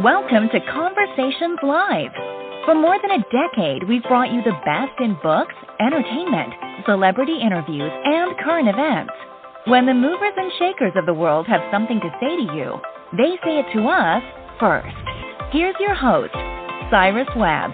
Welcome to Conversations Live. For more than a decade, we've brought you the best in books, entertainment, celebrity interviews, and current events. When the movers and shakers of the world have something to say to you, they say it to us first. Here's your host, Cyrus Webb.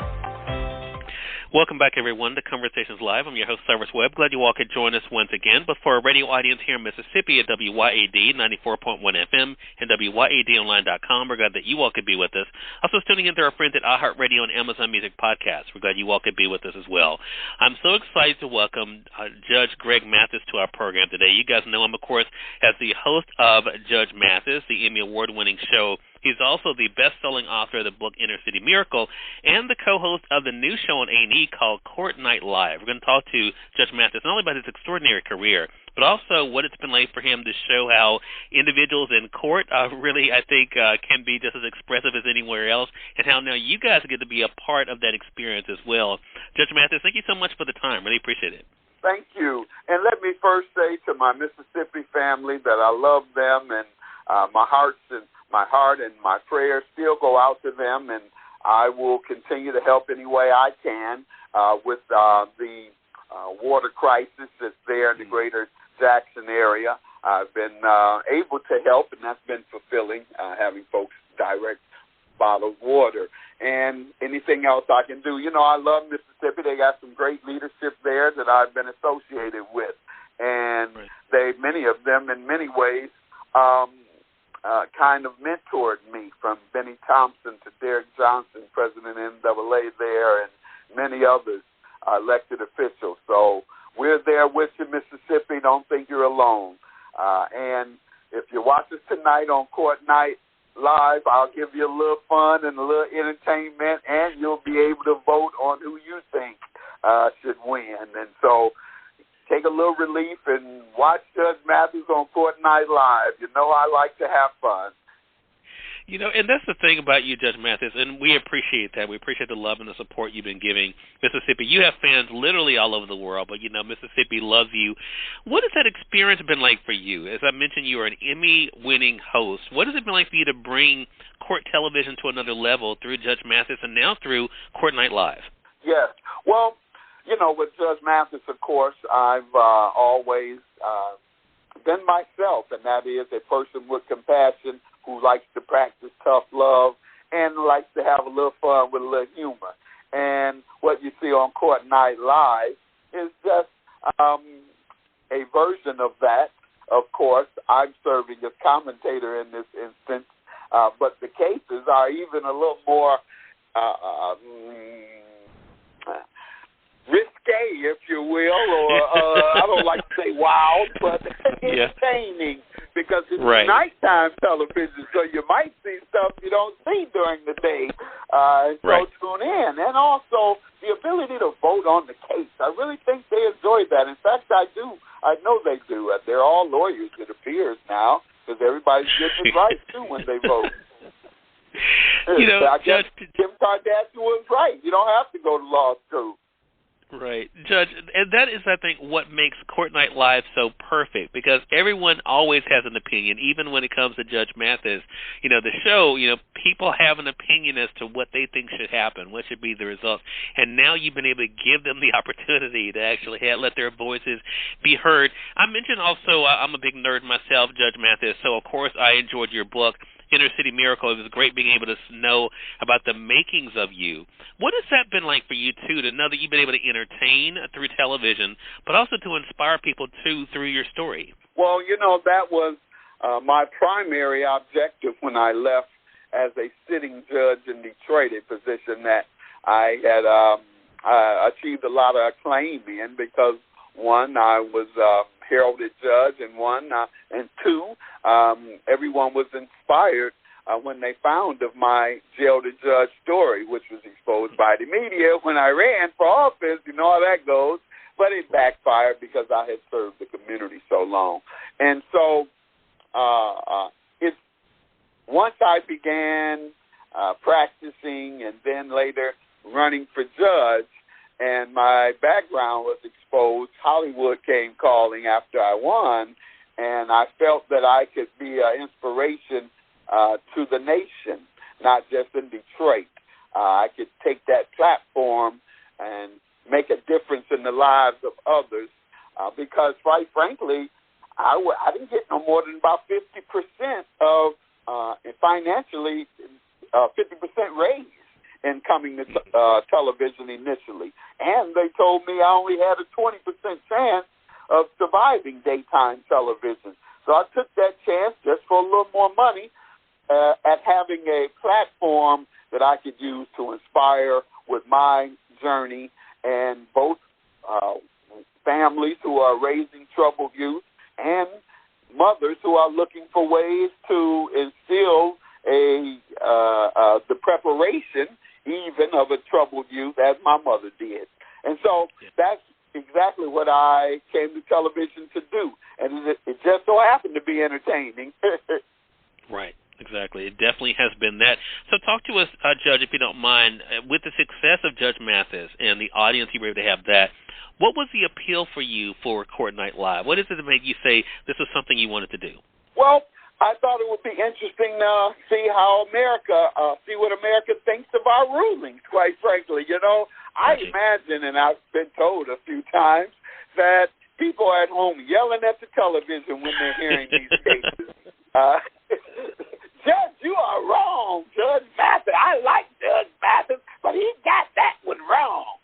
Welcome back, everyone, to Conversations Live. I'm your host, Cyrus Webb. Glad you all could join us once again. But for our radio audience here in Mississippi at WYAD 94.1 FM and WYADonline.com, we're glad that you all could be with us. Also tuning in to our friends at iHeartRadio and Amazon Music Podcasts. We're glad you all could be with us as well. I'm so excited to welcome Judge Greg Mathis to our program today. You guys know him, of course, as the host of Judge Mathis, the Emmy Award-winning show. He's also the best-selling author of the book Inner City Miracle and the co-host of the new show on A&E called CourtNightLive. We're going to talk to Judge Mathis not only about his extraordinary career, but also what it's been like for him to show how individuals in court really, I think, can be just as expressive as anywhere else, and how now you guys get to be a part of that experience as well. Judge Mathis, thank you so much for the time. Really appreciate it. Thank you. And let me first say to my Mississippi family that I love them, and my heart and my prayers still go out to them, and I will continue to help any way I can with the water crisis that's there in the greater Jackson area. I've been able to help, and that's been fulfilling, having folks direct bottled water. And anything else I can do. You know, I love Mississippi. They got some great leadership there that I've been associated with. And many of them, in many ways, kind of mentored me, from Benny Thompson to Derek Johnson, president of NAA there, and many others, elected officials. So we're there with you, Mississippi. Don't think you're alone. And if you watch us tonight on Court Night Live, I'll give you a little fun and a little entertainment, and you'll be able to vote on who you think should win. And so take a little relief and watch Judge Mathis on Court Night Live. You know I like to have fun. You know, and that's the thing about you, Judge Mathis, and we appreciate that. We appreciate the love and the support you've been giving Mississippi. You have fans literally all over the world, but, you know, Mississippi loves you. What has that experience been like for you? As I mentioned, you are an Emmy-winning host. What has it been like for you to bring court television to another level through Judge Mathis and now through Court Night Live? Yes. Well, you know, with Judge Mathis, of course, I've always been myself, and that is a person with compassion who likes to practice tough love and likes to have a little fun with a little humor. And what you see on Court Night Live is just a version of that. Of course, I'm serving as commentator in this instance, but the cases are even a little more risque, if you will, or I don't like to say wild, but entertaining, because it's nighttime television, so you might see stuff you don't see during the day. So tune in. And also the ability to vote on the case. I really think they enjoy that. In fact, I do. I know they do. They're all lawyers, it appears now, because everybody's getting it right, too, when they vote. You know, I guess Kim Kardashian was right. You don't have to go to law school. Right. Judge, and that is, I think, what makes Court Night Live so perfect, because everyone always has an opinion, even when it comes to Judge Mathis. You know, the show, you know, people have an opinion as to what they think should happen, what should be the results, and now you've been able to give them the opportunity to actually let their voices be heard. I mentioned also, I'm a big nerd myself, Judge Mathis, so of course I enjoyed your book, Inner City Miracle. It was great being able to know about the makings of you. What has that been like for you, too, to know that you've been able to entertain through television, but also to inspire people, too, through your story? Well, you know, that was my primary objective when I left as a sitting judge in Detroit, a position that I had achieved a lot of acclaim in, because, one, I was heralded judge, and two, everyone was inspired when they found of my jail to judge story, which was exposed by the media when I ran for office. You know how that goes. But it backfired because I had served the community so long. And so once I began practicing and then later running for judge, and my background was exposed, Hollywood came calling after I won, and I felt that I could be an inspiration to the nation. not just in Detroit. I could take that platform and make a difference in the lives of others because, quite frankly, I didn't get no more than about 50% of financially 50% raise in coming to television initially. And they told me I only had a 20% chance of surviving daytime television. So I took that chance just for a little more money at having a platform that I could use to inspire with my journey, and both families who are raising troubled youth and mothers who are looking for ways to instill the preparation even of a troubled youth, as my mother did. And so that's exactly what I came to television to do, and it just so happened to be entertaining. Right. Exactly. It definitely has been that. So talk to us, Judge, if you don't mind, with the success of Judge Mathis and the audience you were able to have that, what was the appeal for you for Court Night Live? What is it that made you say this was something you wanted to do? Well, I thought it would be interesting to see how see what America thinks of our rulings, quite frankly. You know, I imagine, and I've been told a few times, that people are at home yelling at the television when they're hearing these cases. Judge, you are wrong, Judge Mathis. I like Judge Mathis, but he got that one wrong.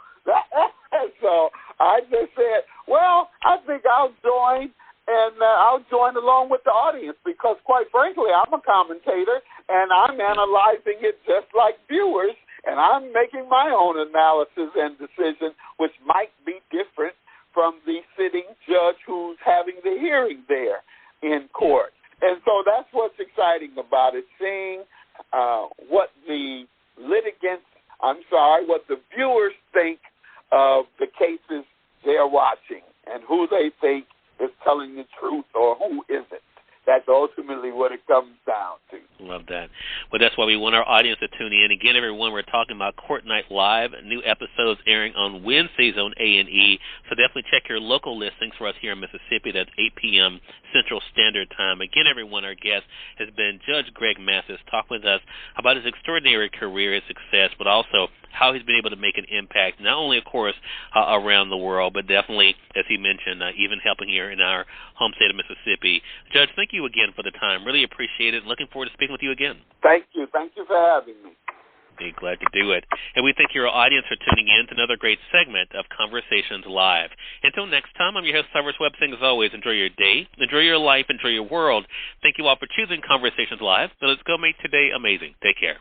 So I just said, well, I think I'll join, and I'll join along with the audience because, quite frankly, I'm a commentator, and I'm analyzing it just like viewers, and I'm making my own analysis and decision, which might be different from the sitting judge who's having the hearing there in court. And so that's what's exciting about it, seeing what the what the viewers think of the cases they're watching and who they think is telling the truth or who isn't. That's ultimately what it comes down to. Love that. Well, that's why we want our audience to tune in. Again, everyone, we're talking about Court Night Live, new episodes airing on Wednesdays on A&E. So definitely check your local listings for us here in Mississippi. That's 8 p.m. Central Standard Time. Again, everyone, our guest has been Judge Greg Mathis, talking with us about his extraordinary career, his success, but also how he's been able to make an impact, not only, of course, around the world, but definitely, as he mentioned, even helping here in our home state of Mississippi. Judge, thank you again for the time. Really appreciate it. Looking forward to speaking with you again. Thank you. Thank you for having me. Be glad to do it. And we thank your audience for tuning in to another great segment of Conversations Live. Until next time, I'm your host, Cyrus Webb, saying as always, enjoy your day, enjoy your life, enjoy your world. Thank you all for choosing Conversations Live. So let's go make today amazing. Take care.